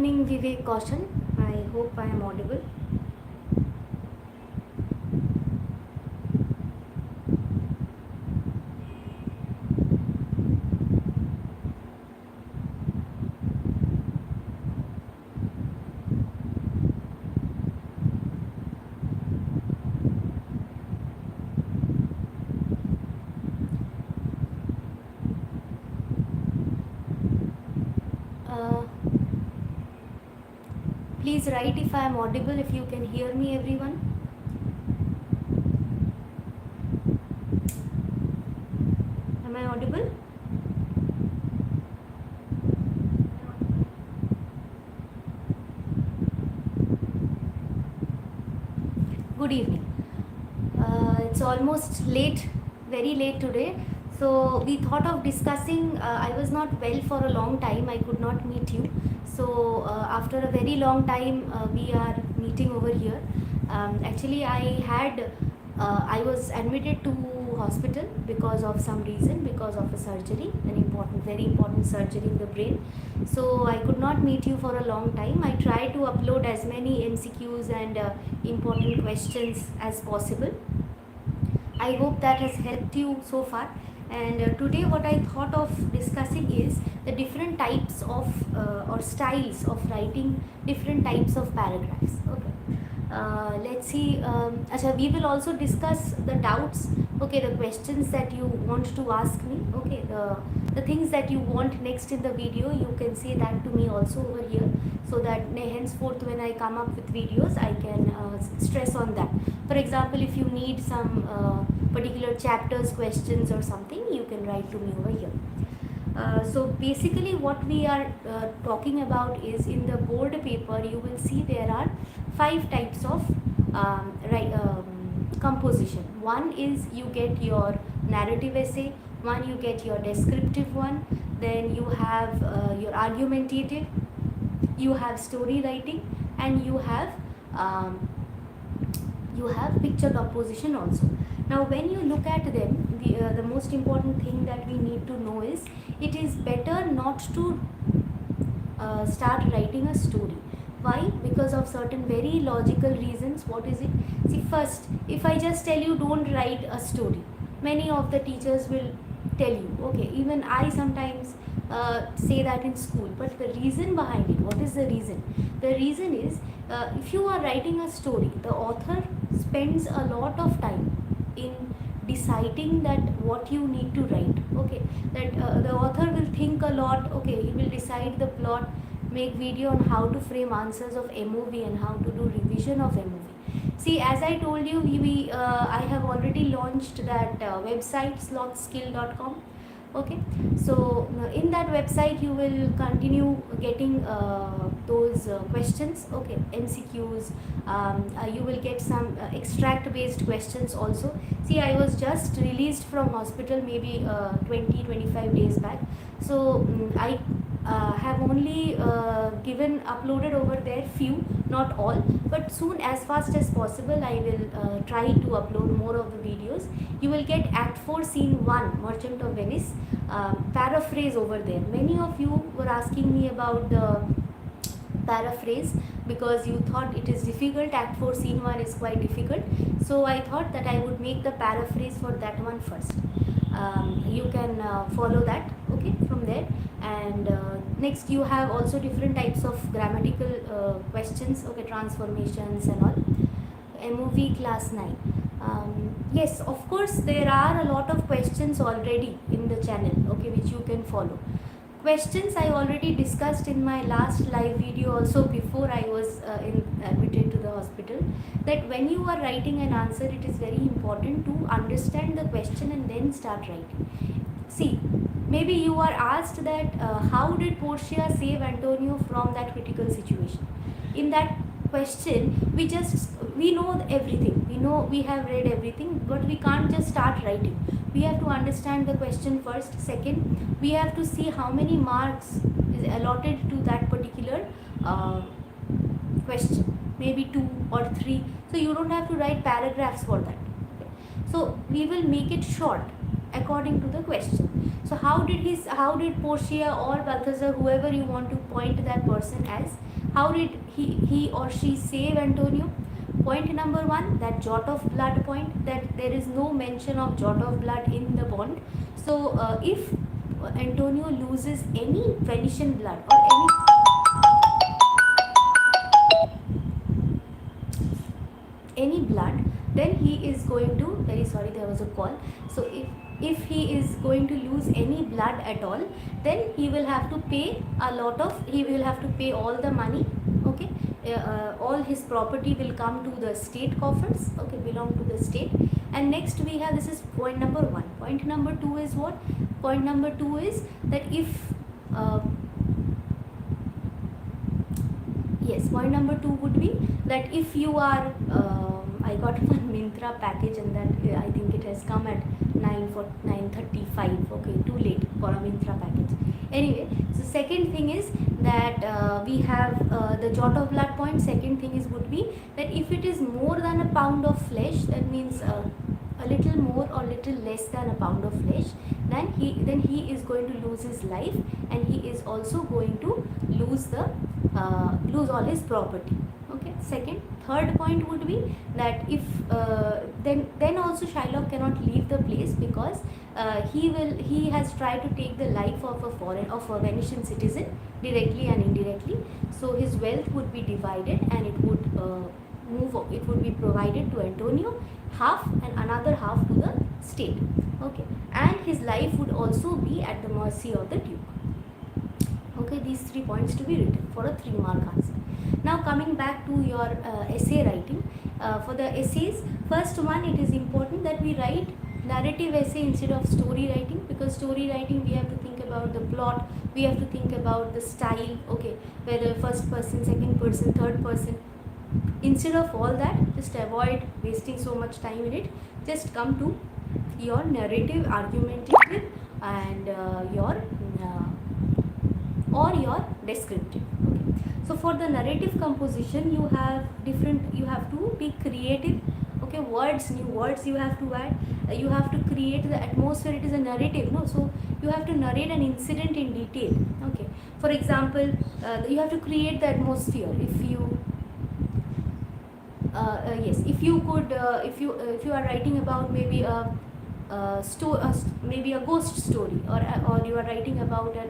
evening, Vivek Kaushan. I hope I am audible. Uh, Please write if I am audible, if you can hear me, everyone. Am I audible? Good evening. It's almost late, very late today. So we thought of discussing. I was not well for a long time. I could not meet you. So after a very long time, we are meeting over here. Actually, I was admitted to hospital because of some reason, because of a surgery, an important, very important surgery in the brain. So I could not meet you for a long time. I tried to upload as many MCQs and important questions as possible. I hope that has helped you so far. And today, what I thought of discussing is the different types of or styles of writing different types of paragraphs. Okay. Let's see. Acha, we will also discuss the doubts. Okay, the questions that you want to ask me. Okay, the things that you want next in the video, you can say that to me also over here, so that henceforth when I come up with videos, I can stress on that. For example, if you need some particular chapters questions or something, you can write to me over here. So basically what we are talking about is, in the board paper you will see there are 5 types of composition. One is you get your narrative essay, one you get your descriptive one, then you have your argumentative, you have story writing, and you have picture composition also. Now when you look at them, the most important thing that we need to know is, it is better not to start writing a story. Why? Because of certain very logical reasons. What is it? See, first, if I just tell you don't write a story, many of the teachers will tell you, okay, even I sometimes say that in school, but the reason behind it, what is the reason? The reason is, if you are writing a story, the author spends a lot of time in deciding that what you need to write. Okay, that the author will think a lot. Okay, he will decide the plot, make video on how to frame answers of MOV and how to do revision of MOV. See, as I told you, I have already launched that website, slothskill.com. Okay, so in that website you will continue getting those questions. Okay, MCQs. You will get some extract based questions also. See, I was just released from hospital maybe 20-25 days back, so I have only uploaded over there few, not all, but soon, as fast as possible, I will try to upload more of the videos. You will get Act 4 Scene 1 Merchant of Venice paraphrase over there. Many of you were asking me about the paraphrase because you thought it is difficult. Act 4 Scene 1 is quite difficult, so I thought that I would make the paraphrase for that one first. You can follow that, okay, from there. And next you have also different types of grammatical questions, okay, transformations and all. MOV class 9. Yes, of course there are a lot of questions already in the channel, okay, which you can follow. Questions I already discussed in my last live video also, before I was admitted to the hospital, that when you are writing an answer, it is very important to understand the question and then start writing. See, maybe you are asked that how did Portia save Antonio from that critical situation? In that question, we know everything, we have read everything, but we can't just start writing. We have to understand the question first. Second, we have to see how many marks is allotted to that particular question, maybe 2 or 3. So you don't have to write paragraphs for that. Okay. So we will make it short, according to the question. So how did Portia or Balthazar, whoever you want to point that person as, how did he or she save Antonio? Point number one, that jot of blood point, that there is no mention of jot of blood in the bond. So if Antonio loses any Venetian blood or any blood, then he is going to, very sorry, there was a call. So if he is going to lose any blood at all, then he will have to pay he will have to pay all the money, okay. All his property will come to the state coffers, okay, belong to the state. And next we have, this is point number one. Point number two is what? Point number two is that if yes, point number two would be that if you are I got one Myntra package, and that I think it has come at 9:35. Okay, too late for a Myntra package. Anyway, so second thing is that we have the jot of blood point. Second thing is would be that if it is more than a pound of flesh, that means a little more or little less than a pound of flesh, then he is going to lose his life, and he is also going to lose all his property. Okay. Third point would be that if then also Shylock cannot leave the place, because he has tried to take the life of a Venetian citizen directly and indirectly. So his wealth would be divided, and it would be provided to Antonio half, and another half to the state. Okay. And his life would also be at the mercy of the duke. Okay, these 3 points to be written for a 3-mark answer. Now coming back to your essay writing, for the essays, first one, it is important that we write narrative essay instead of story writing, because story writing we have to think about the plot, we have to think about the style, okay, whether first person, second person, third person. Instead of all that, just avoid wasting so much time in it. Just come to your narrative, argumentative, and your descriptive. Okay. So for the narrative composition, you have to be creative. Okay, new words you have to add. You have to create the atmosphere. It is a narrative, no? So you have to narrate an incident in detail. Okay. For example, you have to create the atmosphere. If you are writing about maybe maybe a ghost story, or you are writing about a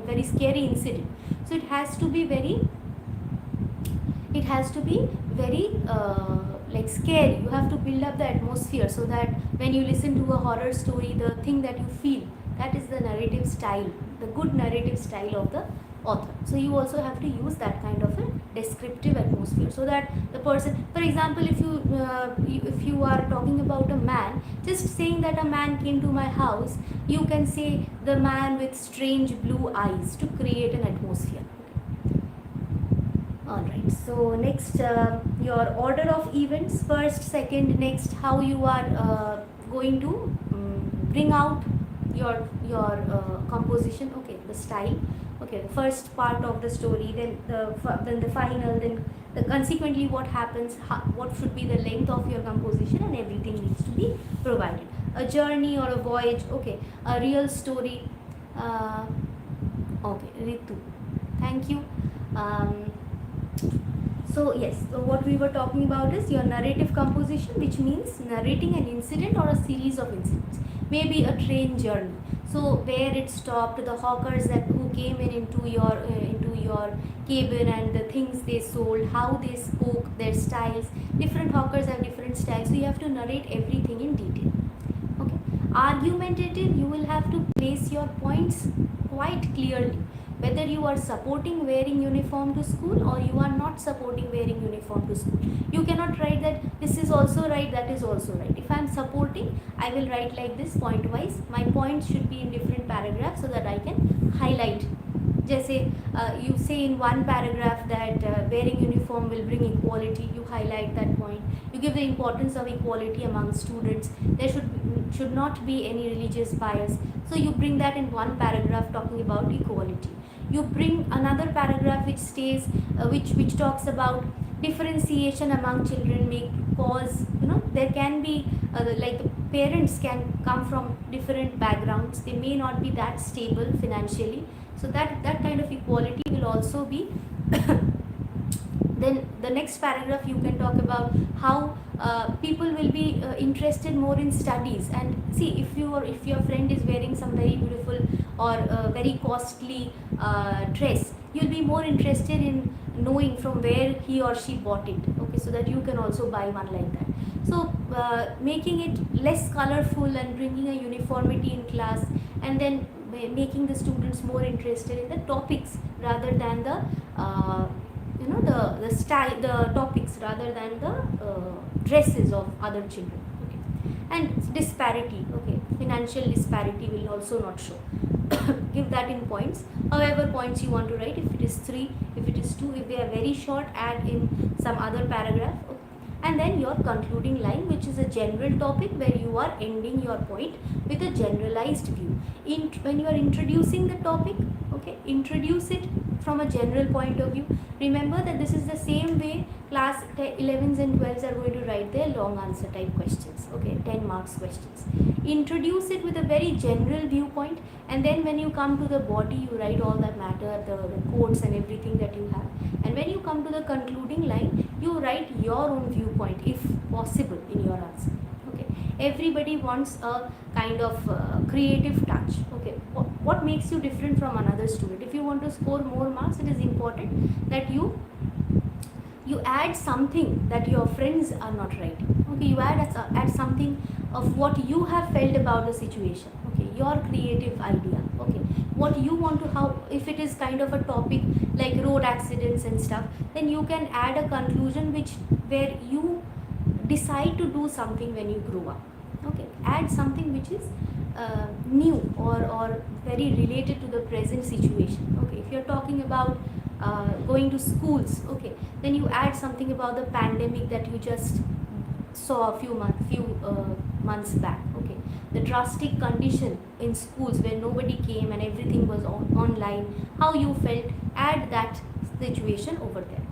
very scary incident, so it has to be very like scary. You have to build up the atmosphere, so that when you listen to a horror story, the thing that you feel, that is the narrative style, the good narrative style of the author. So you also have to use that kind of a descriptive atmosphere, so that the person, for example, if you are talking about a man, just saying that a man came to my house, you can say the man with strange blue eyes, to create an atmosphere. Alright, so next, your order of events, first, second, next, how you are going to bring out your composition, okay, the style. Okay, the first part of the story, then the final, then consequently what happens, what should be the length of your composition, and everything needs to be provided. A journey or a voyage, okay, a real story. Okay, Ritu, thank you. So yes, so what we were talking about is your narrative composition, which means narrating an incident or a series of incidents. Maybe a train journey, so where it stopped, the hawkers who came into your cabin, and the things they sold, how they spoke, their styles. Different hawkers have different styles, so you have to narrate everything in detail. Okay. Argumentative, you will have to place your points quite clearly, whether you are supporting wearing uniform to school, or you are not supporting wearing uniform to school. You cannot write that this is also right, that is also right. If I am supporting, I will write like this, point wise. My points should be in different paragraphs, so that I can highlight. Just say you say in one paragraph that wearing uniform will bring equality, you highlight that point. You give the importance of equality among students. There should not be any religious bias, so you bring that in one paragraph talking about equality. You bring another paragraph which stays which talks about differentiation among children may cause, there can be like parents can come from different backgrounds, they may not be that stable financially, so that kind of equality will also be then the next paragraph you can talk about how people will be interested more in studies. And see, if your friend is wearing some very beautiful or very costly dress, you'll be more interested in knowing from where he or she bought it, okay, so that you can also buy one like that. So making it less colorful and bringing a uniformity in class, and then making the students more interested in the topics rather than the the style, the topics rather than the dresses of other children, okay. And disparity, okay, financial disparity will also not show. Give that in points, however points you want to write. If it is 3, if it is 2, if they are very short, add in some other paragraph, okay. And then your concluding line, which is a general topic where you are ending your point with a generalized view. When you are introducing the topic, okay, introduce it from a general point of view. Remember that this is the same way class 11s and 12s are going to write their long answer type questions, okay, 10 marks questions. Introduce it with a very general viewpoint, and then when you come to the body, you write all that matter, the quotes and everything that you have. And when you come to the concluding line, you write your own viewpoint if possible in your answer, okay. Everybody wants a kind of creative touch, okay. What makes you different from another student? If you want to score more marks, it is important that you add something that your friends are not writing, okay. You add something of what you have felt about the situation, okay, your creative idea, okay, what you want to, how, if it is kind of a topic like road accidents and stuff, then you can add a conclusion where you decide to do something when you grow up, okay. Add something which is new or very related to the present situation, okay. If you're talking about going to schools, okay, then you add something about the pandemic that you just saw a few months back, okay. The drastic condition in schools where nobody came and everything was online, how you felt, add that situation over there.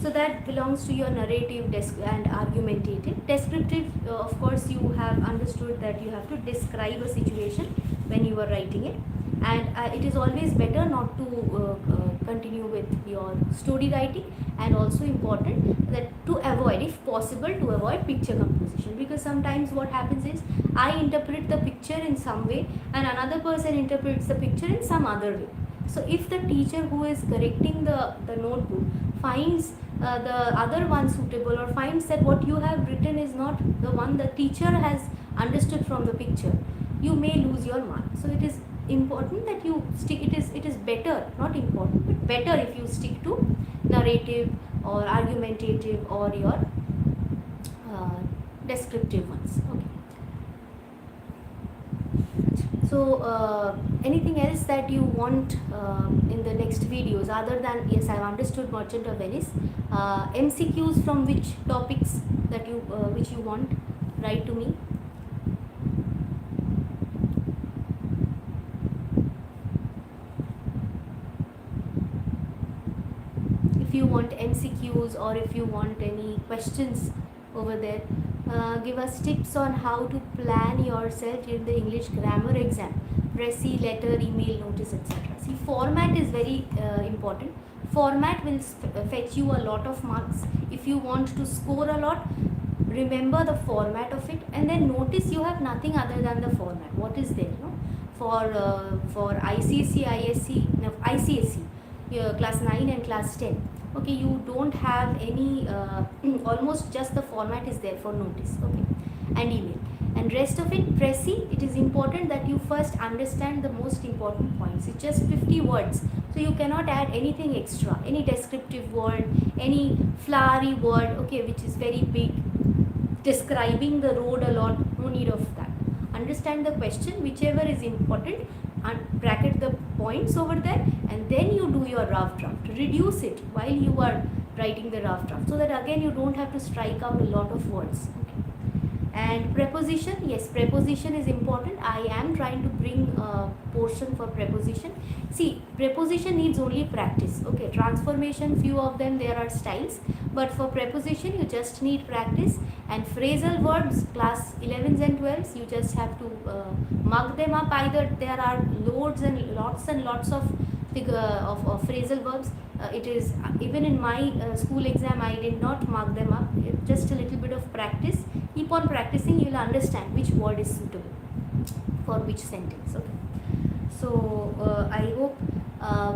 So that belongs to your narrative and argumentative. Descriptive, of course, you have understood that you have to describe a situation when you are writing it, and it is always better not to continue with your story writing, and also important that to avoid, if possible, to avoid picture composition, because sometimes what happens is I interpret the picture in some way and another person interprets the picture in some other way. So if the teacher who is correcting the notebook finds the other one suitable, or finds that what you have written is not the one the teacher has understood from the picture, you may lose your mark. So it is important that you stick, it is better, not important, but better if you stick to narrative or argumentative or your descriptive ones, okay. So anything else that you want in the next videos, other than, yes, I've understood Merchant of Venice, MCQs from which topics that you which you want, write to me. If you want MCQs or if you want any questions over there, give us tips on how to plan yourself in the English grammar exam, Pressy, letter, email, notice, etc. See, format is very important. Format will fetch you a lot of marks. If you want to score a lot, remember the format of it, and then notice you have nothing other than the format. What is there, no? For ICSE, ISC, no, ICSE, class 9 and class 10. Okay, you don't have any, almost just the format is there for notice, okay, and email. And rest of it, Pressy, it is important that you first understand the most important points. It's just 50 words, so you cannot add anything extra, any descriptive word, any flowery word, okay, which is very big, describing the road a lot, no need of that. Understand the question, whichever is important, and bracket the points over there, and then you do your rough draft. Reduce it while you are writing the rough draft, so that again you don't have to strike out a lot of words, okay. And preposition, yes, preposition is important. I am trying to bring a portion for preposition. See, preposition needs only practice. Okay, transformation, few of them there are styles, but for preposition you just need practice. And phrasal verbs, class 11s and 12s, you just have to mug them up. Either there are loads and lots of phrasal verbs. It is even in my school exam I did not mark them up. Just a little bit of practice. Keep on practicing, you will understand which word is suitable for which sentence. Okay, so I hope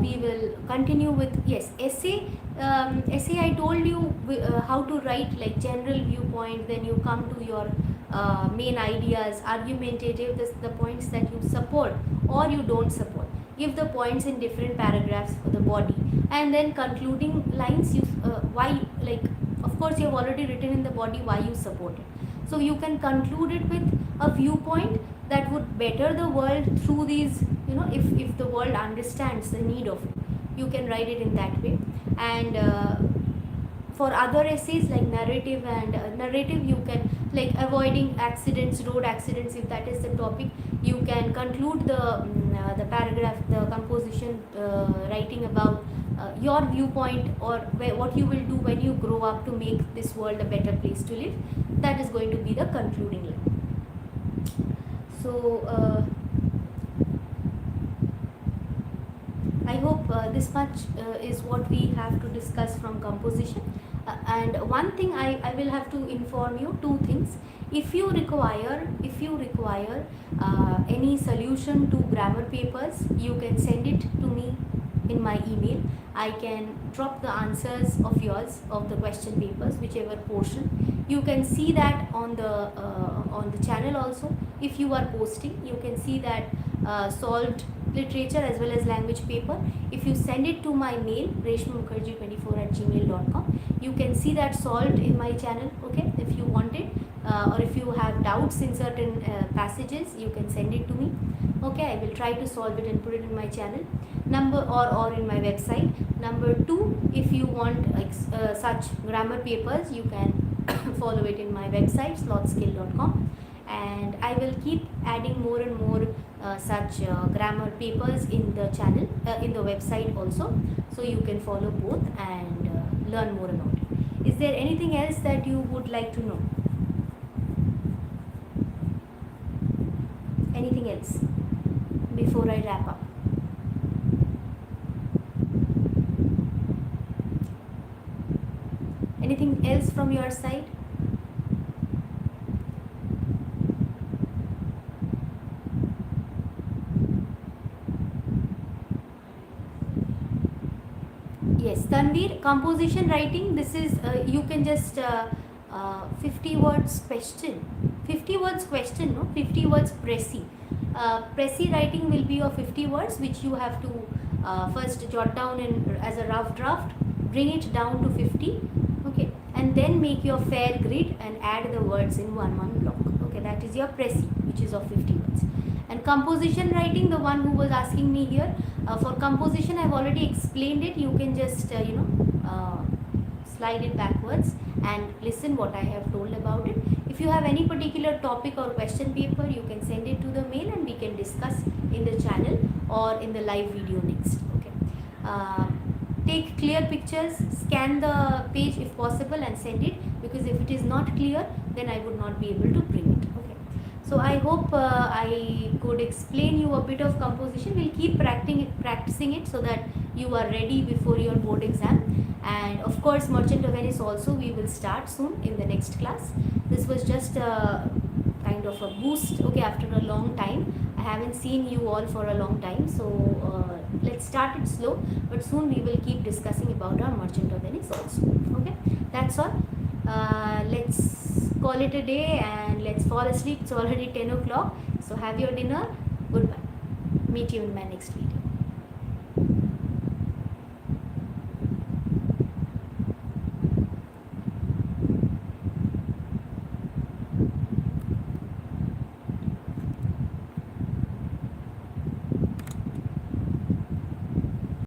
we will continue with, yes, essay. Essay, I told you how to write, like general viewpoint, then you come to your main ideas, argumentative, the points that you support or you don't support. Give the points in different paragraphs for the body, and then concluding lines. You why, like, of course you have already written in the body why you support it, so you can conclude it with a viewpoint that would better the world through these, if the world understands the need of it, you can write it in that way. And for other essays like narrative and narrative, you can, like, avoiding accidents, road accidents, if that is the topic, you can conclude the paragraph, the composition, writing about your viewpoint, or what you will do when you grow up to make this world a better place to live. That is going to be the concluding line. So I hope this much is what we have to discuss from composition. And one thing I will have to inform you, two things. If you require any solution to grammar papers, you can send it to me in my email. I can drop the answers of yours of the question papers, whichever portion. You can see that on the channel also. If you are posting, you can see that solved literature as well as language paper. If you send it to my mail, reshmamukherjee24@gmail.com, you can see that solved in my channel. Okay, if you want it, or if you have doubts in certain passages, you can send it to me. Okay, I will try to solve it and put it in my channel or in my website. Number two, if you want such grammar papers, you can follow it in my website slothskill.com, and I will keep adding more and more such grammar papers in the channel, in the website also, so you can follow both and learn more about it. Is there anything else that you would like to know? Anything else before I wrap up? Anything else from your side? Yes, Tanveer, composition writing, this is, you can just 50 words question. 50 words question, no? 50 words Pressy. Pressy writing will be of 50 words, which you have to first jot down as a rough draft, bring it down to 50, okay, and then make your fair grid and add the words in one block. Okay, that is your Pressy, which is of 50 words. And composition writing, the one who was asking me here, for composition I have already explained it. You can just slide it backwards and listen what I have told about it. If you have any particular topic or question paper, you can send it to the mail and we can discuss in the channel or in the live video next. Okay. Take clear pictures, scan the page if possible and send it, because if it is not clear, then I would not be able to bring it. Okay. So I hope I could explain you a bit of composition. We'll keep practicing it so that you are ready before your board exam. And of course, Merchant of Venice also we will start soon in the next class. This was just a kind of a boost, okay, after a long time. I haven't seen you all for a long time, so let's start it slow, but soon we will keep discussing about our Merchant of Venice also. Okay, that's all. Let's call it a day and let's fall asleep. It's already 10 o'clock, so have your dinner. Goodbye. Meet you in my next video.